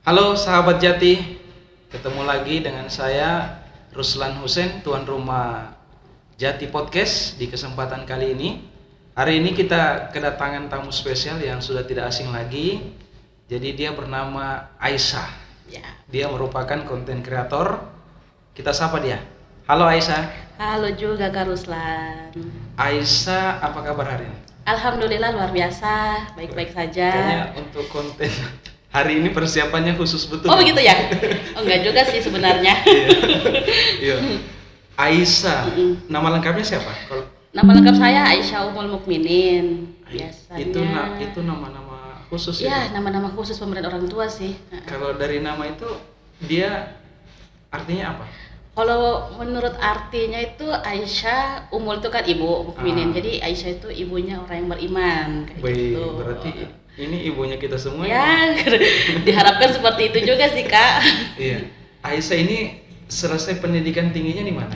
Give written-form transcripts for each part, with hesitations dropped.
Halo sahabat Jati, ketemu lagi dengan saya Ruslan Hussein, tuan rumah Jati Podcast. Di kesempatan kali ini, hari ini kita kedatangan tamu spesial yang sudah tidak asing lagi. Jadi dia bernama Aisyah. Ya. Dia merupakan konten kreator. Kita sapa dia. Halo Aisyah. Halo juga Kak Ruslan. Aisyah, apa kabar hari ini? Alhamdulillah luar biasa, baik-baik saja. Kayaknya untuk konten hari ini persiapannya khusus betul. Oh begitu ya? Oh enggak juga sih sebenarnya. Iya. Aisyah, nama lengkapnya siapa? Kalau Nama lengkap saya Aisyah Ummul Mukminin. Biasanya. itu nama-nama khusus Ya, itu. nama-nama khusus pemberian orang tua sih. Kalau dari nama itu dia artinya apa? Kalau menurut artinya itu Aisyah Ummul itu kan ibu Mukminin. Jadi Aisyah itu ibunya orang yang beriman kayak Baik, gitu. berarti ini ibunya kita semua. Ya, diharapkan seperti itu juga sih Kak. Iya. Aisyah ini selesai pendidikan tingginya di mana?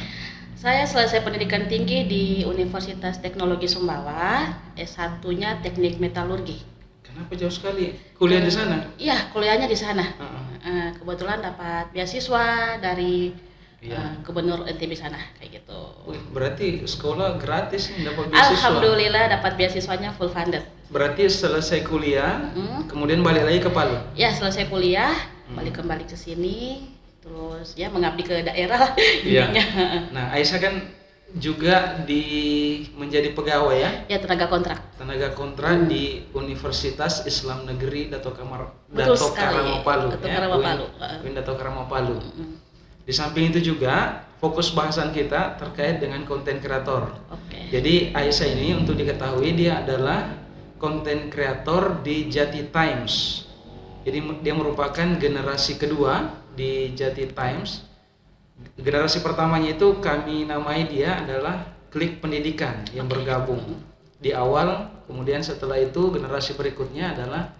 Saya selesai pendidikan tinggi di Universitas Teknologi Sumbawa, S1-nya Teknik Metalurgi. Kenapa jauh sekali? Kuliah di sana? Iya, kuliahnya di sana. Heeh. Kebetulan dapat beasiswa dari Iya. Gubernur NTB sana, kayak gitu. Wih, berarti sekolah gratis nih, dapat beasiswa. Alhamdulillah dapat beasiswanya full funded. Berarti selesai kuliah, kemudian balik lagi ke Palu. Ya, selesai kuliah, balik kembali ke sini, terus ya mengabdi ke daerah Iya. intinya. Nah, Aisyah kan juga menjadi pegawai ya, Ya, tenaga kontrak. tenaga kontrak di Universitas Islam Negeri Betul Dato sekali. Karamo Palu. Dato Karamo Palu. UIN Dato Karamo Palu. Di samping itu juga fokus bahasan kita terkait dengan konten kreator. Oke. Jadi Aisyah ini untuk diketahui dia adalah konten kreator di Jati Times. Jadi dia merupakan generasi kedua di Jati Times. Generasi pertamanya itu kami namai dia adalah Klik Pendidikan yang bergabung di awal. Kemudian setelah itu generasi berikutnya adalah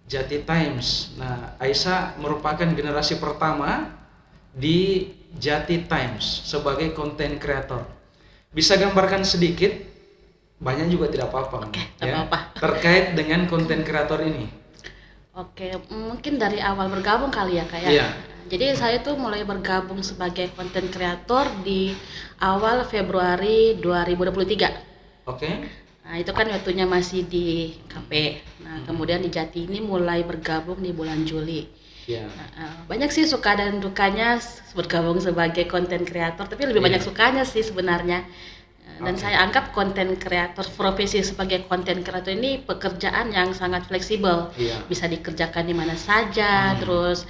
Jati Times. Nah, Aisyah merupakan generasi pertama di Jati Times sebagai konten kreator. Bisa gambarkan sedikit, banyak juga tidak apa-apa. Oke, tidak apa-apa. Terkait dengan konten kreator ini. Oke, mungkin dari awal bergabung kali ya Kak ya. Iya. Jadi saya tuh mulai bergabung sebagai konten kreator di awal Februari 2023. Oke. Nah, itu kan waktunya masih di KP. Nah, kemudian di Jati ini mulai bergabung di bulan Juli. Ya. Banyak sih suka dan dukanya bergabung sebagai konten kreator, tapi lebih banyak sukanya sih sebenarnya. Dan saya anggap konten kreator, profesi sebagai konten kreator ini pekerjaan yang sangat fleksibel, bisa dikerjakan di mana saja. Terus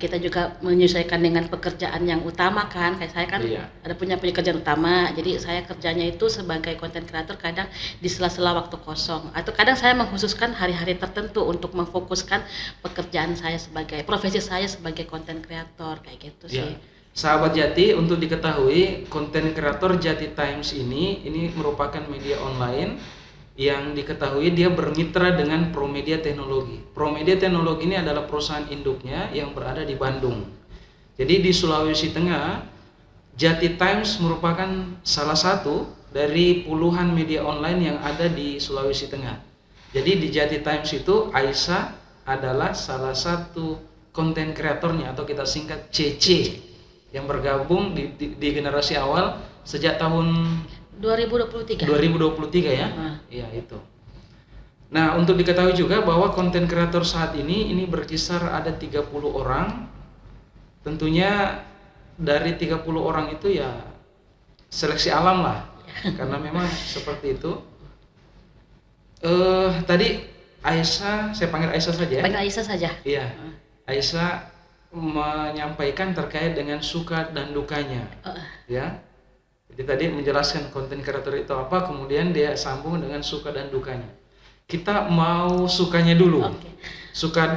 kita juga menyesuaikan dengan pekerjaan yang utama kan. Kayak saya kan ada punya pekerjaan utama, jadi saya kerjanya itu sebagai konten kreator kadang di sela-sela waktu kosong, atau kadang saya mengkhususkan hari-hari tertentu untuk memfokuskan pekerjaan saya sebagai profesi saya sebagai konten kreator kayak gitu sih. Sahabat Jati, untuk diketahui konten kreator Jati Times ini merupakan media online yang diketahui dia bermitra dengan Promedia Teknologi. Promedia Teknologi ini adalah perusahaan induknya yang berada di Bandung. Jadi di Sulawesi Tengah, Jati Times merupakan salah satu dari puluhan media online yang ada di Sulawesi Tengah. Jadi di Jati Times itu Aisyah adalah salah satu konten kreatornya, atau kita singkat CC, yang bergabung di generasi awal sejak tahun 2023 ya. Iya, itu. Nah, untuk diketahui juga bahwa konten kreator saat ini berkisar ada 30 orang. Tentunya dari 30 orang itu ya seleksi alam lah. Karena memang seperti itu. Tadi Aisyah, saya panggil Aisyah saja ya. Panggil Aisyah saja. Iya. Aisyah menyampaikan terkait dengan suka dan dukanya, ya. Jadi tadi menjelaskan konten kreator itu apa, kemudian dia sambung dengan suka dan dukanya. Kita mau sukanya dulu.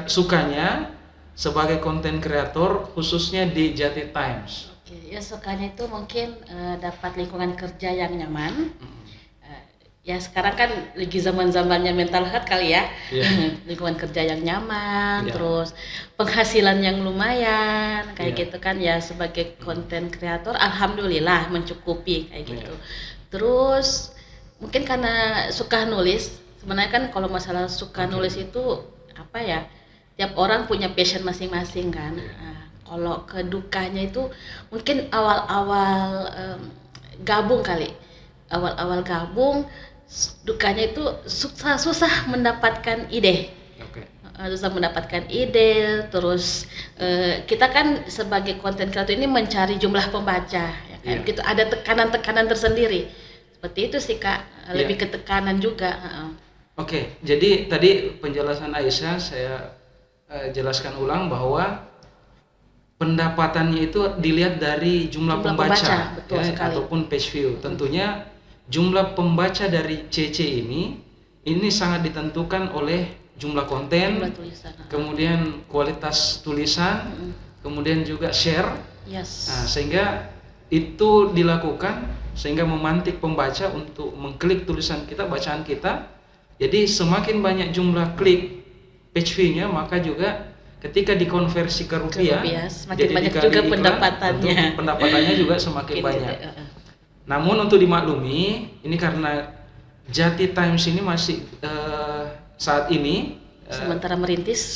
Sukanya sebagai konten kreator khususnya di Jati Times. Ya sukanya itu mungkin dapat lingkungan kerja yang nyaman. Ya sekarang kan lagi zaman-zamannya mental health kali ya. Lingkungan kerja yang nyaman, terus penghasilan yang lumayan kayak gitu kan ya. Sebagai konten kreator alhamdulillah mencukupi kayak gitu. Terus mungkin karena suka nulis, sebenarnya kan kalau masalah suka nulis itu apa ya, tiap orang punya passion masing-masing kan. Nah, kalau kedukanya itu mungkin awal-awal gabung kali, awal-awal gabung dukanya itu susah mendapatkan ide. Susah mendapatkan ide, terus kita kan sebagai content creator ini mencari jumlah pembaca, ya kan? Gitu, ada tekanan-tekanan tersendiri. Seperti itu sih Kak, lebih ke tekanan juga. Oke, jadi tadi penjelasan Aisyah saya jelaskan ulang bahwa pendapatannya itu dilihat dari jumlah pembaca betul ya, sekali. ataupun page view. Tentunya jumlah pembaca dari CC ini sangat ditentukan oleh jumlah konten, tulisan, kemudian kualitas tulisan, kemudian juga share. Yes. Nah, sehingga itu dilakukan sehingga memantik pembaca untuk mengklik tulisan kita, bacaan kita. Jadi semakin banyak jumlah klik page view-nya, maka juga ketika dikonversi ke rupiah, semakin banyak juga iklan, pendapatannya. Pendapatannya juga semakin banyak. Namun untuk dimaklumi, ini karena Jati Times ini masih saat ini sementara merintis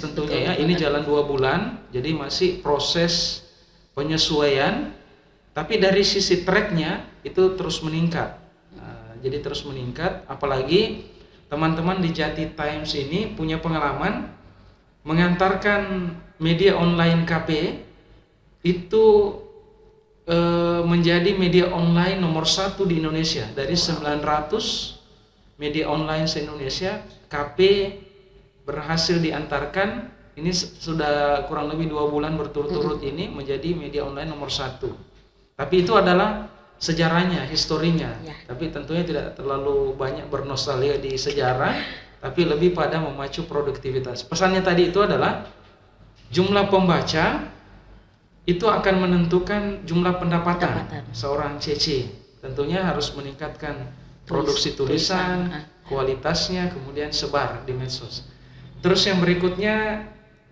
tentunya. Betul, ini jalan 2 bulan, jadi masih proses penyesuaian. Tapi dari sisi tracknya itu terus meningkat. Jadi terus meningkat, apalagi teman-teman di Jati Times ini punya pengalaman mengantarkan media online KP itu menjadi media online nomor 1 di Indonesia. Dari 900 media online se-Indonesia, KP berhasil diantarkan, ini sudah kurang lebih 2 bulan berturut-turut ini menjadi media online nomor 1. Tapi itu adalah sejarahnya, historinya. Tapi tentunya tidak terlalu banyak bernostalgia di sejarah, tapi lebih pada memacu produktivitas. Pesannya tadi itu adalah jumlah pembaca itu akan menentukan jumlah pendapatan seorang CC. Tentunya harus meningkatkan produksi tulisan, kualitasnya, kemudian sebar di medsos. Terus yang berikutnya,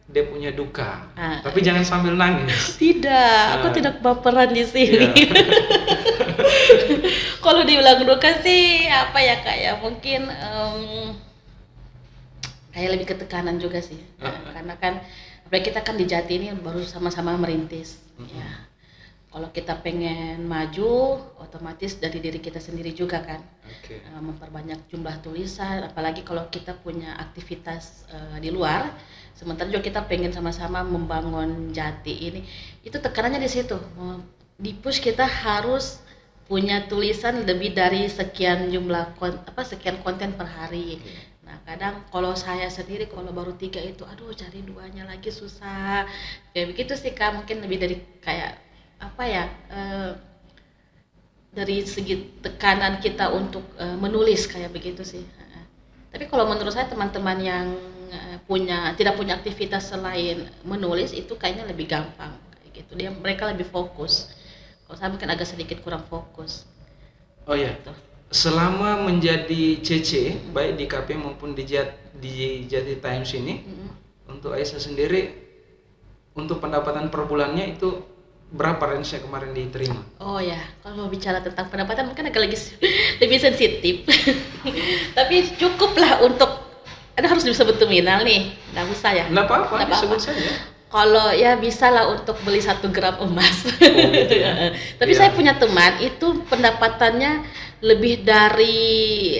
dia punya duka, tapi jangan sambil nangis. Tidak, aku tidak baperan di sini. Kalau dibilang duka sih apa ya Kak ya, mungkin kayak lebih ke tekanan juga sih. Karena kan apalagi kita kan di Jati ini baru sama-sama merintis. Ya. Kalau kita pengen maju, otomatis dari diri kita sendiri juga kan, memperbanyak jumlah tulisan. Apalagi kalau kita punya aktivitas di luar, sementara juga kita pengen sama-sama membangun Jati ini. Itu tekanannya di situ. Di push kita harus punya tulisan lebih dari sekian jumlah sekian konten per hari. Nah kadang kalau saya sendiri kalau baru 3 itu, aduh cari 2-nya lagi susah. Kayak begitu sih Kak, mungkin lebih dari kayak dari segi tekanan kita untuk menulis kayak begitu sih. Tapi kalau menurut saya teman-teman yang tidak punya aktivitas selain menulis itu kayaknya lebih gampang kayak gitu. Mereka lebih fokus. Kalau saya mungkin agak sedikit kurang fokus. Oh iya. Gitu. Selama menjadi CC baik di KP maupun di Jati Times ini, untuk Aisyah sendiri untuk pendapatan per bulannya itu berapa range-nya kemarin diterima? Oh ya, kalau mau bicara tentang pendapatan mungkin agak lebih sensitif. Tapi cukup lah untuk, Anda harus bisa nominal nih, nggak usah ya? Nggak apa-apa, disebut saja. Kalau ya bisa lah untuk beli 1 gram emas. Gitu ya. Tapi saya punya teman itu pendapatannya lebih dari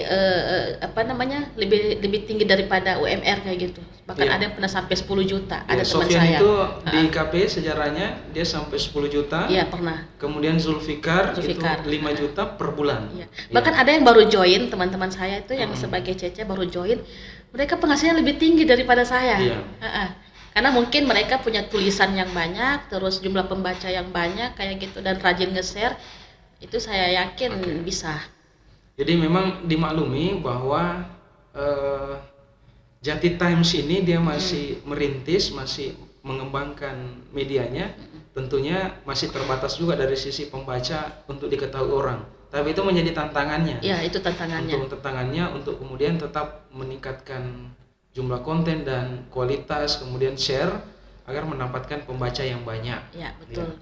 lebih tinggi daripada UMR kayak gitu. Bahkan ada yang pernah sampai 10 juta. Ada teman Sofyan saya. Itu di KP sejarahnya dia sampai 10 juta. Iya, pernah. Kemudian Zulfikar itu 5 juta per bulan. Iya. Bahkan ada yang baru join, teman-teman saya itu yang sebagai CC baru join, mereka penghasilannya lebih tinggi daripada saya. Iya. Karena mungkin mereka punya tulisan yang banyak, terus jumlah pembaca yang banyak kayak gitu dan rajin nge-share, itu saya yakin bisa. Jadi memang dimaklumi bahwa Jati Times ini dia masih merintis, masih mengembangkan medianya, tentunya masih terbatas juga dari sisi pembaca untuk diketahui orang. Tapi itu menjadi tantangannya. Iya, itu tantangannya. Untuk kemudian tetap meningkatkan jumlah konten dan kualitas, kemudian share agar mendapatkan pembaca yang banyak. Ya, betul. Ya.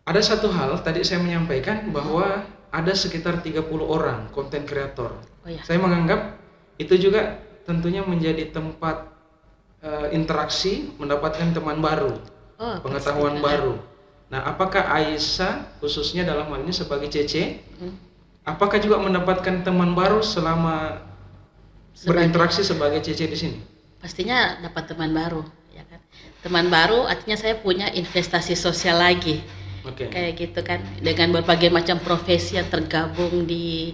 Ada satu hal tadi saya menyampaikan bahwa ada sekitar 30 orang konten kreator. Saya menganggap itu juga tentunya menjadi tempat interaksi, mendapatkan teman baru, Oh, pengetahuan pasti. baru. Nah, apakah Aisyah khususnya dalam hal ini sebagai CC, Hmm. apakah juga mendapatkan teman baru selama berinteraksi sebagai CC di sini? Pastinya dapat teman baru, ya kan. Teman baru artinya saya punya investasi sosial lagi. Oke. Kayak gitu kan. Dengan berbagai macam profesi yang tergabung di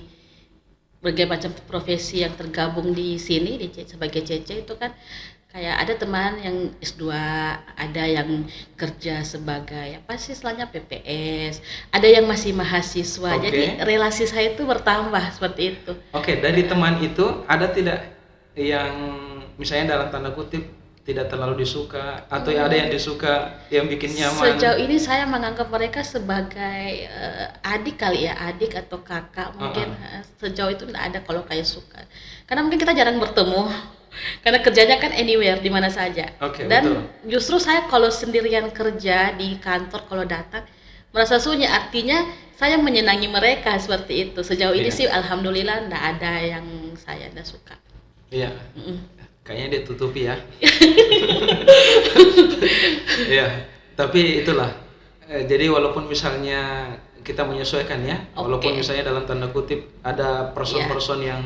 sini sebagai CC itu kan kayak ada teman yang S2, ada yang kerja sebagai apa sih istilahnya PPS, ada yang masih mahasiswa. Oke. Jadi relasi saya itu bertambah seperti itu. Oke, dari teman itu ada tidak yang misalnya dalam tanda kutip tidak terlalu disuka atau ada yang disuka yang bikin nyaman? Sejauh ini saya menganggap mereka sebagai adik kali ya, adik atau kakak mungkin. Sejauh itu tidak ada kalau kayak suka. Karena mungkin kita jarang bertemu. Karena kerjanya kan anywhere, di mana saja. Oke, Dan betul. justru saya kalau sendirian kerja di kantor kalau datang merasa sunyi, artinya saya menyenangi mereka seperti itu. Sejauh ini Iya. sih alhamdulillah tidak ada yang saya tidak suka. Iya. Mm-mm. Kayaknya ditutupi ya. Iya, tapi itulah. Jadi walaupun misalnya kita menyesuaikan ya, walaupun Oke. misalnya dalam tanda kutip ada person-person yang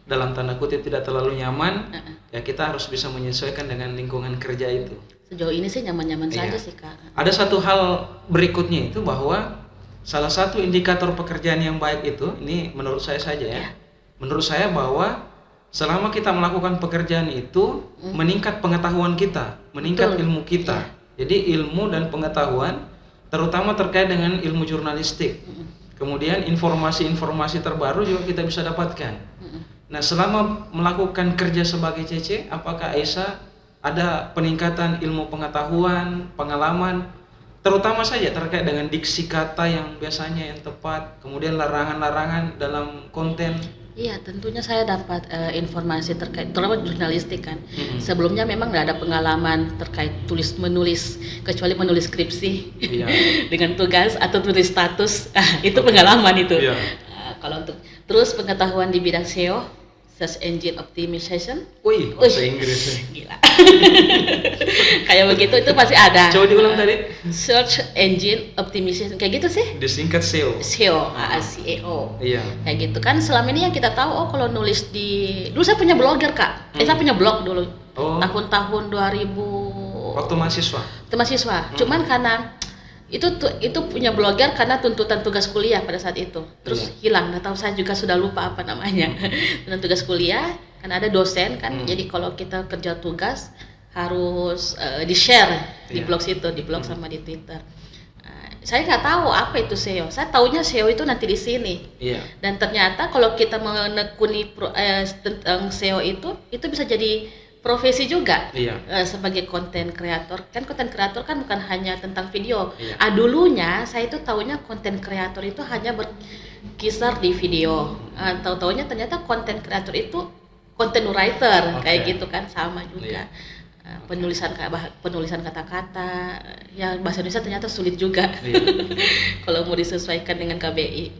dalam tanda kutip tidak terlalu nyaman, ya kita harus bisa menyesuaikan dengan lingkungan kerja itu. Sejauh ini sih nyaman-nyaman Iya. saja sih Kak. Ada satu hal berikutnya itu bahwa salah satu indikator pekerjaan yang baik itu, ini menurut saya saja ya, Iya. menurut saya bahwa selama kita melakukan pekerjaan itu meningkat pengetahuan kita, meningkat Betul. ilmu kita. Jadi ilmu dan pengetahuan terutama terkait dengan ilmu jurnalistik. Kemudian informasi-informasi terbaru juga kita bisa dapatkan. Nah, selama melakukan kerja sebagai CC, apakah Aisyah ada peningkatan ilmu pengetahuan, pengalaman, terutama saja terkait dengan diksi kata yang biasanya yang tepat, kemudian larangan-larangan dalam konten? Iya, tentunya saya dapat informasi terkait terutama jurnalistik kan. Sebelumnya memang nggak ada pengalaman terkait tulis menulis kecuali menulis skripsi Iya. dengan tugas atau tulis status. Itu pengalaman itu. Iya. Kalau untuk terus pengetahuan di bidang SEO, Search Engine Optimization. Wih, bahasa Inggris. Gila. Kayak begitu itu pasti ada. Coba diulang tadi. Search Engine Optimization kayak gitu sih. Disingkat SEO. SEO, CEO. Iya. Kayak gitu kan selama ini yang kita tahu kalau nulis di dulu saya punya blogger Kak. Saya punya blog dulu. Oh. Tahun-tahun 2000 Waktu mahasiswa. itu mahasiswa. Cuman karena itu punya blogger karena tuntutan tugas kuliah pada saat itu. Terus hilang. Nggak tahu saya juga sudah lupa apa namanya. Tuntutan tugas kuliah karena ada dosen kan. Jadi kalau kita kerja tugas harus di-share di Iya. blog situ, di blog sama di Twitter. Saya nggak tahu apa itu SEO. Saya taunya SEO itu nanti di sini. Iya. Dan ternyata kalau kita menekuni tentang SEO itu bisa jadi profesi juga. Iya. Sebagai konten kreator. Kan konten kreator kan bukan hanya tentang video. Iya. Dulunya saya itu taunya konten kreator itu hanya berkisar di video. Tahu-taunya ternyata konten kreator itu content writer. Oke. Kayak gitu kan, sama juga. Iya. Penulisan kata-kata, ya bahasa Indonesia ternyata sulit juga. Iya. Kalau mau disesuaikan dengan KBI.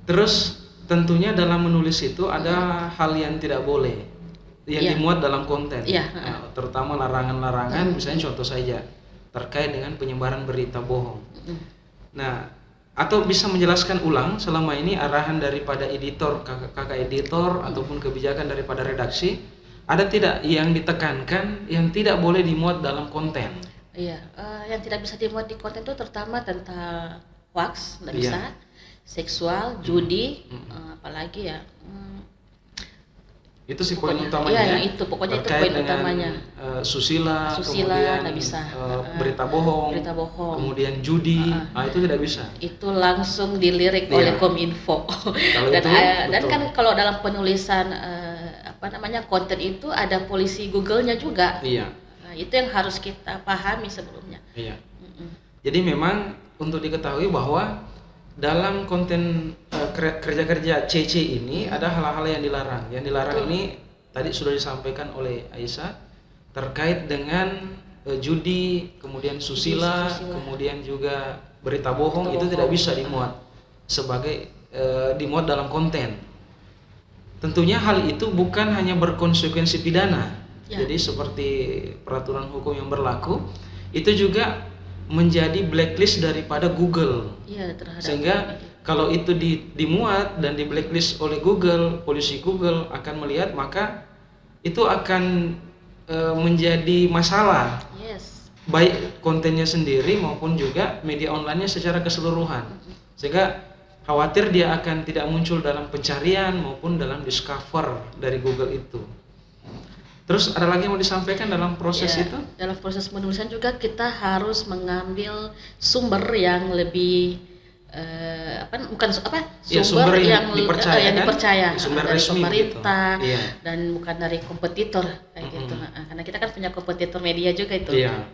Terus tentunya dalam menulis itu ada hal yang tidak boleh yang Iya. dimuat dalam konten. Iya. Nah, terutama larangan-larangan, misalnya contoh saja terkait dengan penyebaran berita bohong. Nah, atau bisa menjelaskan ulang selama ini arahan daripada editor, kakak editor ataupun kebijakan daripada redaksi, ada tidak yang ditekankan yang tidak boleh dimuat dalam konten? Iya, yang tidak bisa dimuat di konten itu terutama tentang hoax, nggak Iya. bisa, seksual, judi, apalagi ya. Itu sih poin Pokoknya, utamanya. iya, yang itu, pokoknya itu terkait poin dengan, utamanya. susila, Susila, kemudian nggak bisa. berita bohong, Berita bohong. kemudian judi, itu tidak bisa. Itu langsung dilirik Iya. oleh Kominfo. Dan itu, dan betul. kan kalau dalam penulisan konten itu ada polisi Google-nya juga. Iya, Nah, itu yang harus kita pahami sebelumnya. iya. Jadi memang untuk diketahui bahwa dalam konten kerja-kerja CC ini ada hal-hal yang dilarang. Yang dilarang ini tadi sudah disampaikan oleh Aisyah terkait dengan judi, kemudian susila, kemudian juga berita bohong, itu tidak bisa dimuat sebagai dimuat dalam konten. Tentunya hal itu bukan hanya berkonsekuensi pidana, Ya. Jadi seperti peraturan hukum yang berlaku itu juga menjadi blacklist daripada Google. Iya, terhadap Sehingga kalau itu dimuat dan di blacklist oleh Google, polisi Google akan melihat, maka itu akan menjadi masalah, yes. baik kontennya sendiri maupun juga media online-nya secara keseluruhan. Sehingga khawatir dia akan tidak muncul dalam pencarian maupun dalam discover dari Google itu. Terus ada lagi yang mau disampaikan dalam proses Ya, itu? dalam proses penulisan juga kita harus mengambil sumber yang lebih Sumber yang dipercaya, yang kan? dipercaya, Sumber dari resmi pemerintah gitu. Iya. dan bukan dari kompetitor kayak gitu. Karena kita kan punya kompetitor media juga itu. Iya.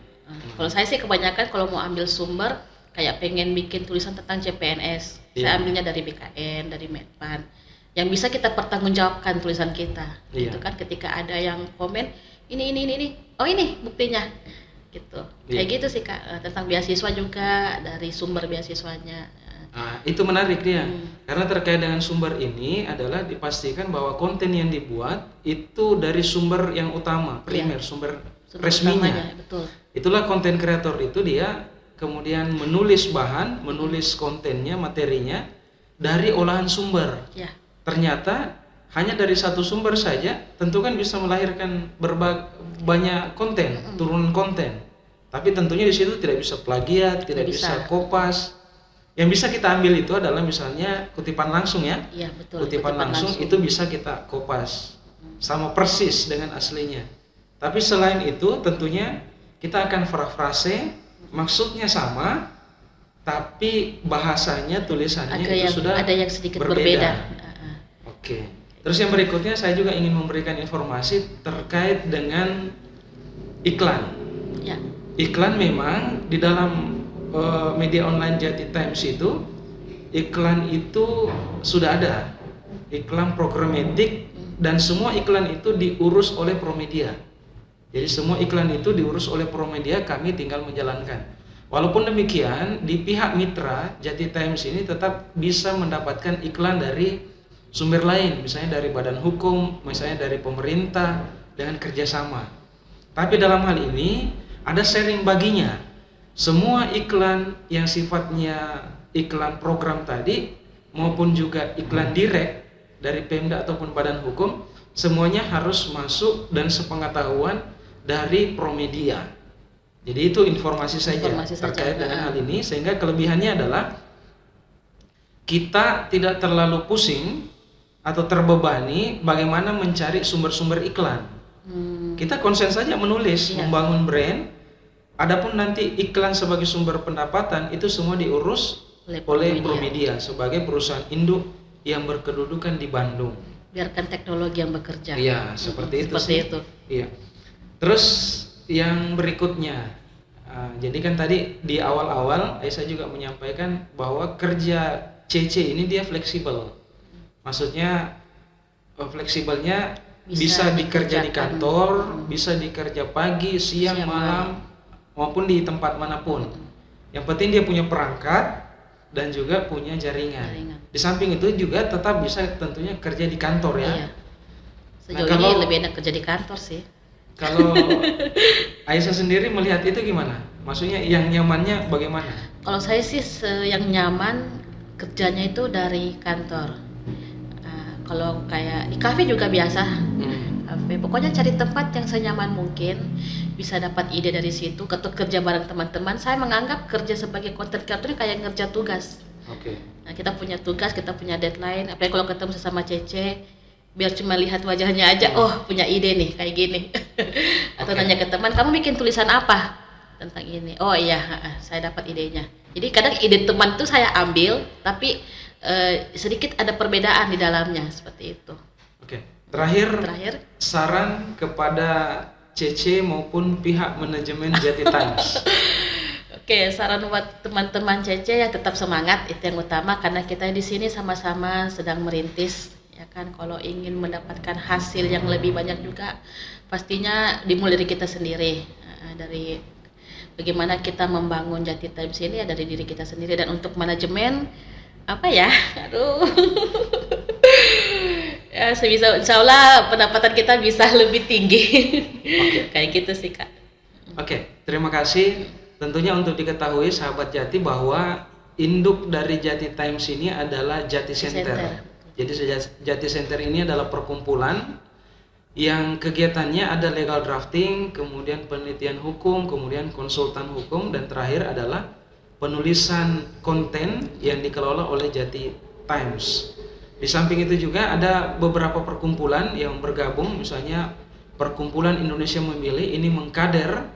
Kalau saya sih kebanyakan kalau mau ambil sumber kayak pengen bikin tulisan tentang CPNS, saya Iya. ambilnya dari BKN, dari Medpan, yang bisa kita pertanggungjawabkan tulisan kita. Iya. Gitu kan, ketika ada yang komen ini, oh ini buktinya, gitu. Iya. Kayak gitu sih Kak. Tentang beasiswa juga dari sumber beasiswanya. Nah, itu menarik dia. Karena terkait dengan sumber ini adalah dipastikan bahwa konten yang dibuat itu dari sumber yang utama, primer, sumber resminya. Utamanya, betul. Itulah konten kreator itu dia kemudian menulis bahan, menulis kontennya, materinya dari olahan sumber. Ya. Ternyata hanya dari satu sumber saja tentu kan bisa melahirkan banyak konten, turunan konten. Tapi tentunya di situ tidak bisa plagiat, tidak bisa kopas. Yang bisa kita ambil itu adalah misalnya kutipan langsung ya. Iya, betul. Kutipan langsung itu bisa kita kopas sama persis dengan aslinya. Tapi selain itu tentunya kita akan parafrase, maksudnya sama, tapi bahasanya, tulisannya itu sudah ada yang sedikit berbeda. Oke. Terus yang berikutnya saya juga ingin memberikan informasi terkait dengan iklan. Ya. Iklan memang di dalam media online Jati Times itu, iklan itu sudah ada, iklan programatik, dan semua iklan itu diurus oleh Promedia. Jadi semua iklan itu diurus oleh Promedia, kami tinggal menjalankan. Walaupun demikian, di pihak mitra Jati Times ini tetap bisa mendapatkan iklan dari sumber lain, misalnya dari badan hukum, misalnya dari pemerintah, dengan kerjasama. Tapi dalam hal ini ada sharing baginya. Semua iklan yang sifatnya iklan program tadi maupun juga iklan direct dari Pemda ataupun badan hukum, semuanya harus masuk dan sepengetahuan dari Promedia. Jadi itu informasi saja terkait dengan hal ini, sehingga kelebihannya adalah kita tidak terlalu pusing atau terbebani bagaimana mencari sumber-sumber iklan. Kita konsen saja menulis, membangun brand. Adapun nanti iklan sebagai sumber pendapatan itu semua diurus oleh Promedia sebagai perusahaan induk yang berkedudukan di Bandung. Biarkan teknologi yang bekerja. Iya, seperti itu. Seperti itu. Iya. Terus yang berikutnya, jadi kan tadi di awal-awal saya juga menyampaikan bahwa kerja CC ini dia fleksibel. Maksudnya fleksibelnya bisa dikerja di kantor, bisa dikerja pagi, siang, malam, maupun di tempat manapun. Yang penting dia punya perangkat dan juga punya jaringan. Di samping itu juga tetap bisa tentunya kerja di kantor ya. Iya. Sejauh ini lebih enak kerja di kantor sih. Kalau Aisyah sendiri melihat itu gimana? Maksudnya yang nyamannya bagaimana? Kalau saya sih yang nyaman kerjanya itu dari kantor. Kalau kayak di kafe juga biasa. Kafe. Pokoknya cari tempat yang senyaman mungkin, bisa dapat ide dari situ, kerja bareng teman-teman. Saya menganggap kerja sebagai content creator kayak ngerja tugas. Oke. Nah, kita punya tugas, kita punya deadline. Apalagi kalau ketemu sesama Cece, biar cuma lihat wajahnya aja, oh punya ide nih kayak gini. Atau nanya ke teman, kamu bikin tulisan apa tentang ini? Oh iya, saya dapat idenya. Jadi kadang ide teman tuh saya ambil, tapi sedikit ada perbedaan di dalamnya seperti itu. Oke. Terakhir saran kepada CC maupun pihak manajemen Jati Times. Oke, saran buat teman-teman CC ya tetap semangat, itu yang utama, karena kita di sini sama-sama sedang merintis, ya kan. Kalau ingin mendapatkan hasil yang lebih banyak juga, pastinya dimulai dari kita sendiri, dari bagaimana kita membangun Jati Times ini ya dari diri kita sendiri. Dan untuk manajemen apa ya, aduh. Sebisa insya Allah pendapatan kita bisa lebih tinggi. Kayak gitu sih Kak. Oke, terima kasih. Tentunya untuk diketahui sahabat Jati bahwa induk dari Jati Times ini adalah Jati Center. Jadi Jati Center ini adalah perkumpulan yang kegiatannya ada legal drafting, kemudian penelitian hukum, kemudian konsultan hukum, dan terakhir adalah penulisan konten yang dikelola oleh Jati Times. Di samping itu juga ada beberapa perkumpulan yang bergabung, misalnya Perkumpulan Indonesia Memilih ini mengkader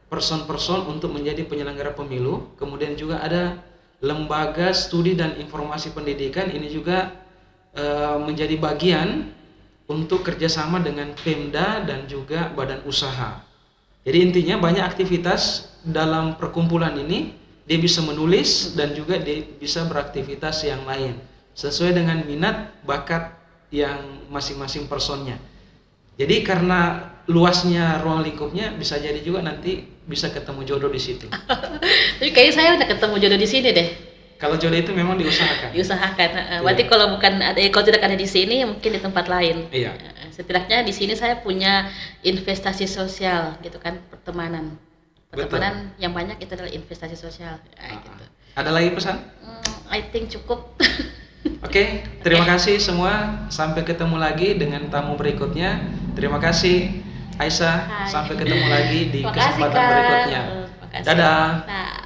person-person untuk menjadi penyelenggara pemilu. Kemudian juga ada Lembaga Studi dan Informasi Pendidikan, ini juga menjadi bagian untuk kerjasama dengan Pemda dan juga badan usaha. Jadi intinya banyak aktivitas dalam perkumpulan ini, dia bisa menulis dan juga dia bisa beraktivitas yang lain sesuai dengan minat bakat yang masing-masing personnya. Jadi karena luasnya ruang lingkupnya, bisa jadi juga nanti bisa ketemu jodoh di situ. Tapi kayaknya saya udah ketemu jodoh di sini deh. Kalau jodoh itu memang diusahakan. Diusahakan. Berarti kalau bukan kalau tidak ada di sini, mungkin di tempat lain. Iya. Setidaknya di sini saya punya investasi sosial, gitu kan, pertemanan. Pertemanan yang banyak itu adalah investasi sosial. Gitu. Ada lagi pesan? I think cukup. Oke, terima kasih semua. Sampai ketemu lagi dengan tamu berikutnya. Terima kasih Aisyah. Sampai ketemu lagi di kesempatan berikutnya. Dadah.